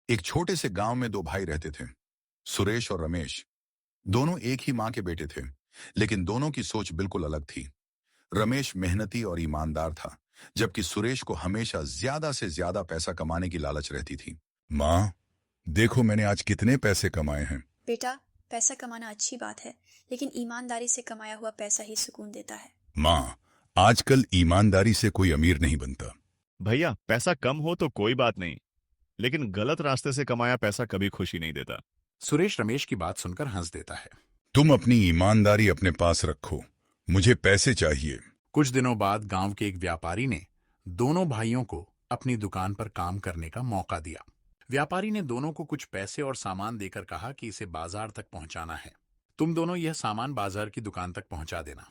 एक छोटे से गांव में दो भाई रहते थे, सुरेश और रमेश। दोनों एक ही माँ के बेटे थे, लेकिन दोनों की सोच बिल्कुल अलग थी। रमेश मेहनती और ईमानदार था, जबकि सुरेश को हमेशा ज्यादा से ज्यादा पैसा कमाने की लालच रहती थी। माँ, देखो मैंने आज कितने पैसे कमाए हैं। बेटा, पैसा कमाना अच्छी बात है, लेकिन ईमानदारी से कमाया हुआ पैसा ही सुकून देता है। माँ, आजकल ईमानदारी से कोई अमीर नहीं बनता। भैया, पैसा कम हो तो कोई बात नहीं, लेकिन गलत रास्ते से कमाया पैसा कभी खुशी नहीं देता। सुरेश रमेश की बात सुनकर हंस देता है। तुम अपनी ईमानदारी अपने पास रखो, मुझे पैसे चाहिए। कुछ दिनों बाद गांव के एक व्यापारी ने दोनों भाइयों को अपनी दुकान पर काम करने का मौका दिया। व्यापारी ने दोनों को कुछ पैसे और सामान देकर कहा कि इसे बाजार तक पहुंचाना है। तुम दोनों यह सामान बाजार की दुकान तक पहुंचा देना,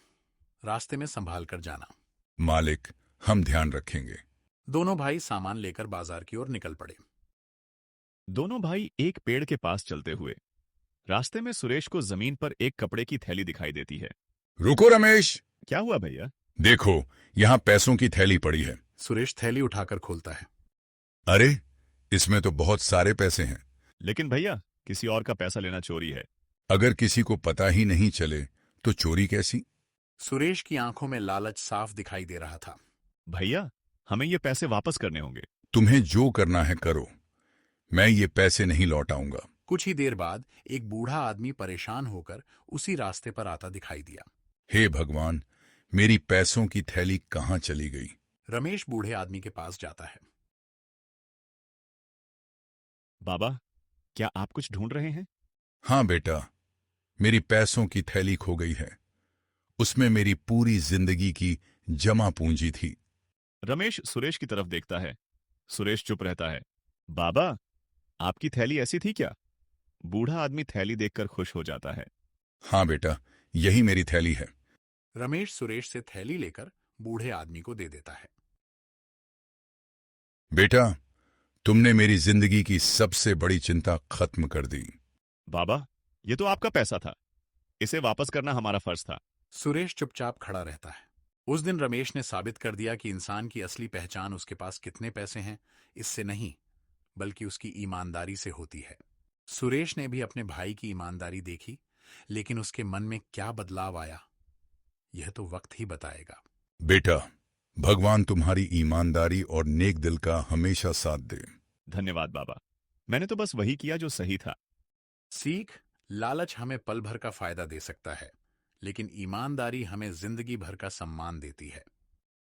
रास्ते में संभाल कर जाना। मालिक, हम ध्यान रखेंगे। दोनों भाई सामान लेकर बाजार की ओर निकल पड़े। दोनों भाई एक पेड़ के पास चलते हुए रास्ते में सुरेश को जमीन पर एक कपड़े की थैली दिखाई देती है। रुको रमेश, क्या हुआ भैया? देखो यहाँ पैसों की थैली पड़ी है। सुरेश थैली उठाकर खोलता है। अरे, इसमें तो बहुत सारे पैसे हैं। लेकिन भैया, किसी और का पैसा लेना चोरी है। अगर किसी को पता ही नहीं चले तो चोरी कैसी? सुरेश की आंखों में लालच साफ दिखाई दे रहा था। भैया, हमें ये पैसे वापस करने होंगे। तुम्हें जो करना है करो, मैं ये पैसे नहीं लौटाऊंगा। कुछ ही देर बाद एक बूढ़ा आदमी परेशान होकर उसी रास्ते पर आता दिखाई दिया। हे भगवान, मेरी पैसों की थैली कहाँ चली गई? रमेश बूढ़े आदमी के पास जाता है। बाबा, क्या आप कुछ ढूंढ रहे हैं? हाँ बेटा, मेरी पैसों की थैली खो गई है। उसमें मेरी पूरी जिंदगी की जमा पूंजी थी। रमेश सुरेश की तरफ देखता है। सुरेश चुप रहता है। बाबा, आपकी थैली ऐसी थी क्या? बूढ़ा आदमी थैली देखकर खुश हो जाता है। हाँ बेटा, यही मेरी थैली है। रमेश सुरेश से थैली लेकर बूढ़े आदमी को दे देता है। बेटा, तुमने मेरी जिंदगी की सबसे बड़ी चिंता खत्म कर दी। बाबा, ये तो आपका पैसा था, इसे वापस करना हमारा फर्ज था। सुरेश चुपचाप खड़ा रहता है। उस दिन रमेश ने साबित कर दिया कि इंसान की असली पहचान उसके पास कितने पैसे हैं इससे नहीं, बल्कि उसकी ईमानदारी से होती है। सुरेश ने भी अपने भाई की ईमानदारी देखी, लेकिन उसके मन में क्या बदलाव आया, यह तो वक्त ही बताएगा। बेटा, भगवान तुम्हारी ईमानदारी और नेक दिल का हमेशा साथ दे। धन्यवाद बाबा, मैंने तो बस वही किया जो सही था। सीख: लालच हमें पल भर का फायदा दे सकता है, लेकिन ईमानदारी हमें जिंदगी भर का सम्मान देती है।